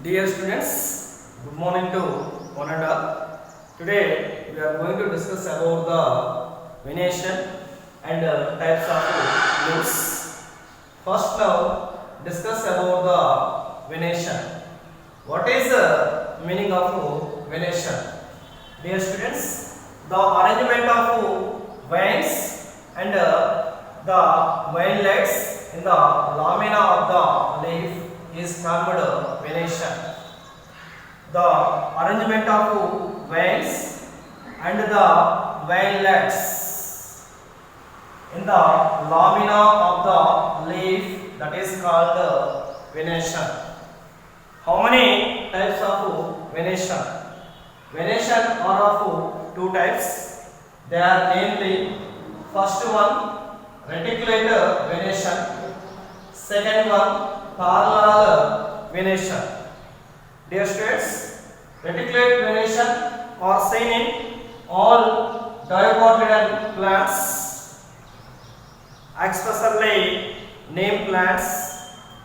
Dear students, good morning to one and all. Today we are going to discuss about the venation and types of leaves. First now discuss about the venation. What is the meaning of venation? Dear students, the arrangement of veins and the vinelets in the lamina of the leaf is termed venation. The arrangement of veins and the vinelets in the lamina of the leaf, that is called venation. How many types of venation? Venation are of two types. They are namely, first one reticulate venation, second one parallel venation. Dear students, reticulate venation are seen in all dicotyledon plants, especially neem plants,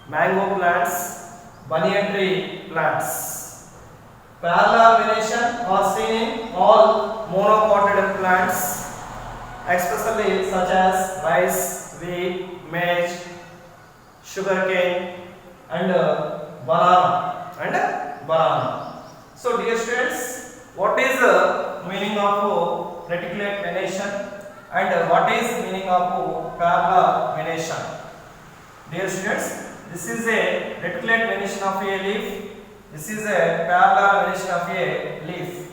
mango plants, banyan tree plants. Parallel venation are seen in all monocotyledon plants, especially such as rice, wheat, maize, sugarcane and banana. So dear students, what is the meaning of reticulate venation and what is meaning of parallel venation? Dear students, this is a reticulate venation of a leaf. This is a parallel venation of a leaf.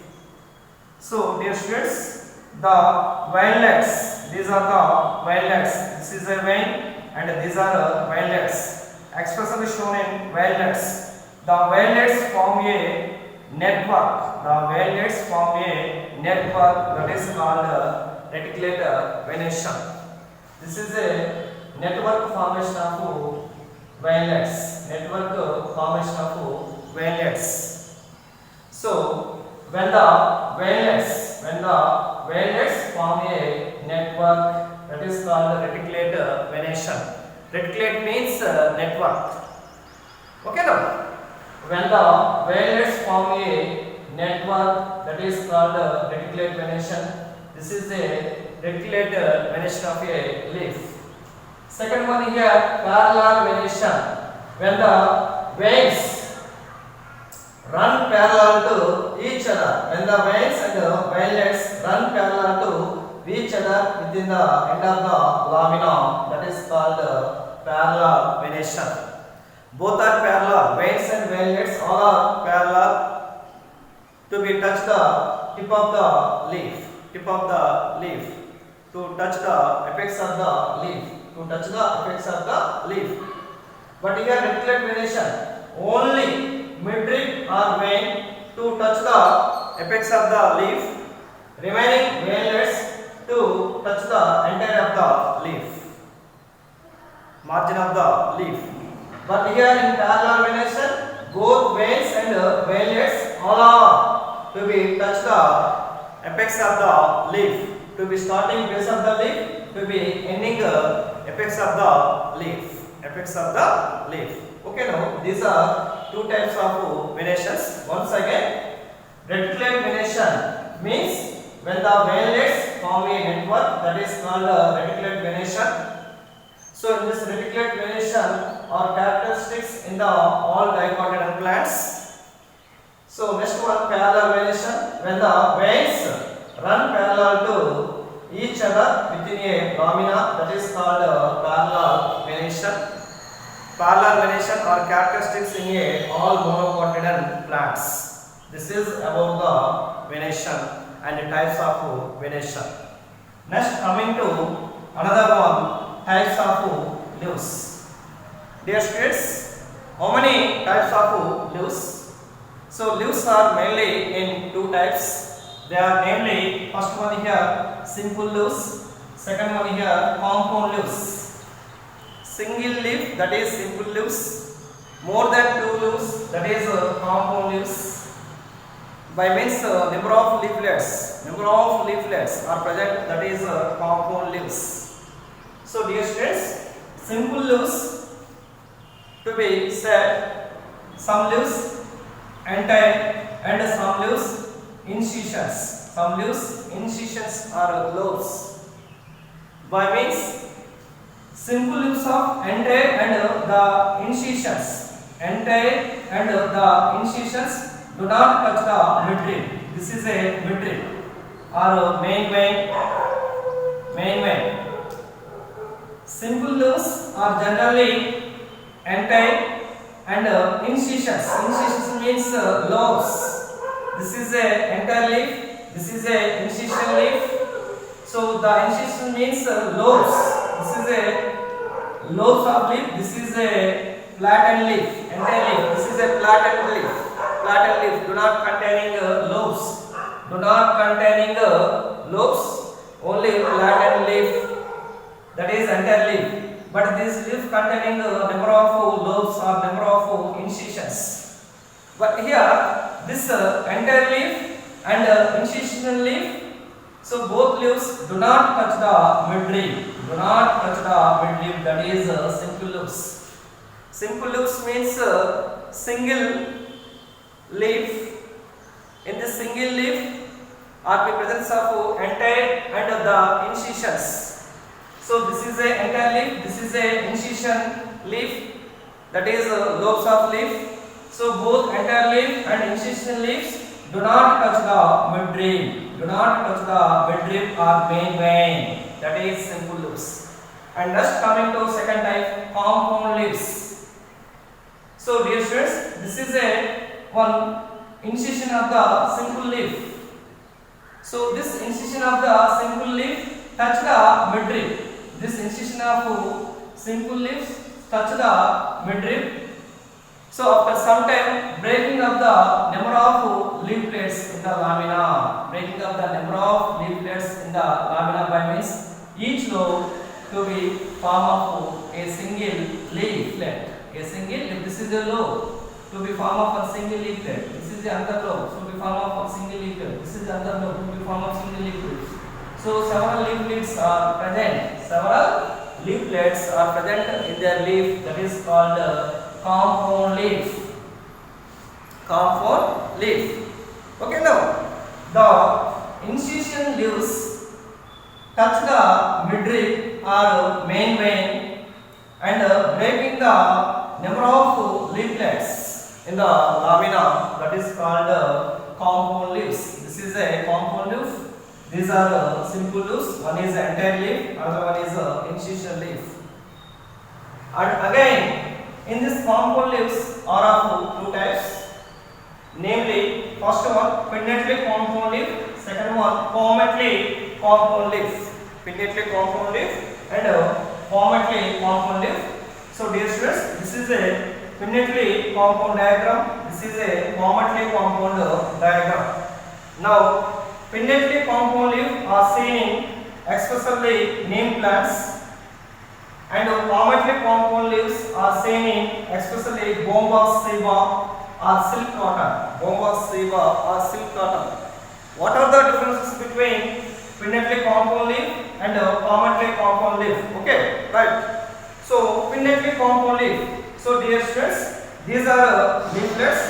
So dear students, the vinelets, these are the vinelets. This is a vein and these are vinelets, expressly shown in vinelets. The vinelets form a network. The vinelets form a network that is called reticulate venation. This is a network formation of vinelets. Network formation of vinelets. So when the vinelets form a network, that is called reticulate venation. Reticulate means network. Okay now. When the vinelets form a network, that is called reticulate venation. This is a reticulate venation of a leaf. Second one here, parallel venation. When the veins run parallel to each other. When the veins and vinelets run parallel to each other within the end of the lamina, that is called parallel venation. Both are parallel. Veins and vinelets all are parallel to be touch the tip of the leaf. Tip of the leaf. To touch the apex of the leaf. To touch the apex of the leaf. But here reticulate venation, only midrib or vein to touch the apex of the leaf, remaining vinelets to touch the entire of the leaf, margin of the leaf. But here in parallel venation, both veins and vinelets all are to be touch the apex of the leaf, to be starting base of the leaf, to be ending apex of the leaf. Apex of the leaf. Okay, now these are two types of venations. Once again, reticulate venation means when the vinelets form a network, that is called reticulate venation. So in this reticulate venation are characteristics in the all dicotyledon plants. So next one, parallel venation. When the veins run parallel to each other within a lamina, that is called parallel venation. Parallel venation are characteristics in a all monocotyledon plants. This is about the venation and the types of venation. Next, coming to another one, types of leaves. Dear students, how many types of leaves? So leaves are mainly in two types. They are namely, first one here simple leaves, second one here compound leaves. Single leaf, that is simple leaves. More than two leaves, that is compound leaves. By means number of leaflets are present, that is compound leaves. So dear students, simple leaves to be said, some leaves entire, and some leaves incisions. Some leaves incisions are lobes. By means simple leaves of entire and the incisions. Entire and the incisions do not touch the midrib. This is a midrib or main vein. Simple leaves are generally entire and incisions. Incisions means lobes. This is a entire leaf. This is a incision leaf. So the incision means lobes. This is a lobes of leaf. This is a flattened leaf. Entire leaf. This is a flattened leaf. Flattened leaf. Do not containing lobes. Do not containing lobes. Only flattened leaf. That is entire leaf. But this leaf containing number of lobes or number of incisions. But here this entire leaf and incision leaf. So both leaves do not touch the midrib. Do not touch the midrib. That is simple leaves. Simple leaves means single leaf. In this single leaf are the presence of entire and the incisions. So this is a entire leaf. This is a incision leaf. That is lobes of leaf. So both entire leaf and incision leaves do not touch the midrib. Do not touch the midrib or main vein. That is simple leaves. And next coming to second type, compound leaves. So dear students, this is a one incision of the simple leaf. So this incision of the simple leaf touch the midrib. This incision of simple leaves touch the midrib. So after some time, breaking of the number of leaflets in the lamina. Breaking of the number of leaflets in the lamina by means each lobe to be form of a single leaflet. A single leaf. This is a lobe to be form of a single leaflet. This is the other lobe to be form of a single leaflet. This is the other lobe to be form of single leaflet. So several leaflets are present. Several leaflets are present in their leaf. That is called compound leaf. Compound leaf. Okay, now the incision leaves touch the midrib or main vein and breaking the number of leaflets in the lamina. That is called compound leaves. This is a compound leaf. These are simple leaves. One is entire leaf, another one is incision leaf. And again, in this compound leaves are of two types. Namely, first one pinnately compound leaf, second one palmately compound leaf. Pinnately compound leaf and palmately compound leaf. So dear students, this is a pinnately compound diagram. This is a palmately compound diagram. Now, pinnately compound leaf are seen in especially neem plants, and palmately compound leaves are seen in especially bombax ceiba or silk cotton. Bombax ceiba or silk cotton. What are the differences between pinnately compound leaf and palmately compound leaf? Okay, right. So pinnately compound leaf. So dear students, these are leaflets.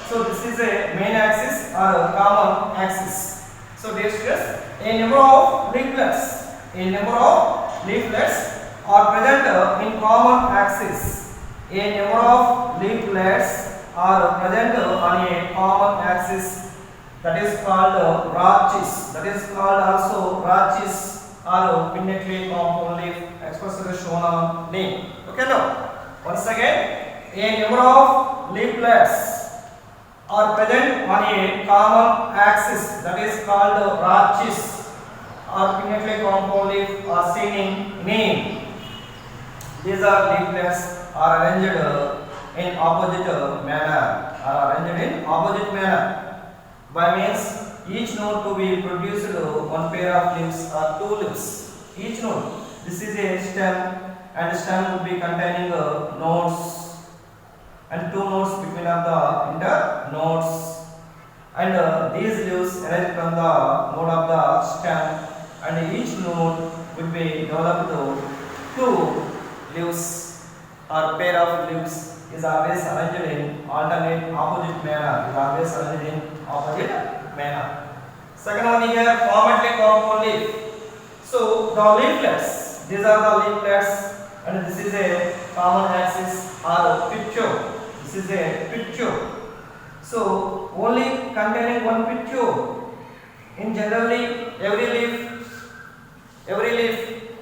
So this is a main axis or a common axis. So dear students, a number of leaflets are present in common axis. A number of leaflets are present on a common axis. That is called rachis. That is called also rachis or pinnately compound leaf, especially shown on name. Okay, now once again, a number of leaflets are present on a common axis. That is called rachis or pinnately compound leaf are seen in name. These are leaflets are arranged in opposite manner. By means each node to be produced one pair of leaves or two leaves. Each node. This is a stem, and stem would be containing nodes and two nodes between of the internodes, and these leaves arise from the node of the stem, and each node will be developed two leaves or pair of leaves is always arranged in alternate opposite manner. Is always arranged in opposite manner. Second one here, formatly compound leaf. So the leaflets, these are the leaflets, and this is a common axis or picture. This is a picture. So only containing one picture. In generally every leaf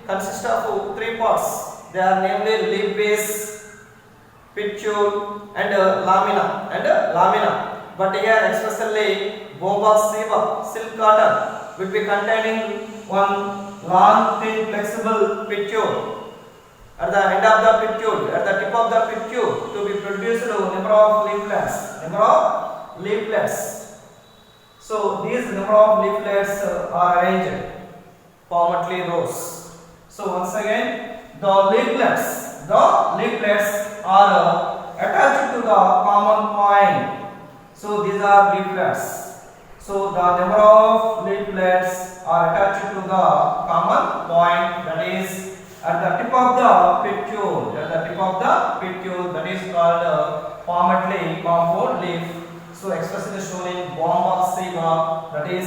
consists of three parts. They are namely leaf base, picture, and lamina. But here especially Bombax ceiba, silk cotton will be containing one long, thin, flexible picture. At the end of the picture, at the tip of the picture, to be produced number of leaflets. So these number of leaflets are arranged formatly rows. So once again, the leaflets are attached to the common point. So these are leaflets. So the number of leaflets are attached to the common point, that is at the tip of the picture. That is called formatly compound leaf. So especially shown in Bombax ceiba, that is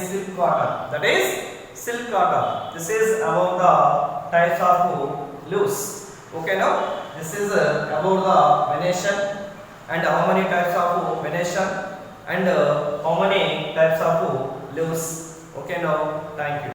silk cotton. This is about the types of leaves. Okay, now this is about the venation and how many types of venation and how many types of leaves. Okay, now thank you.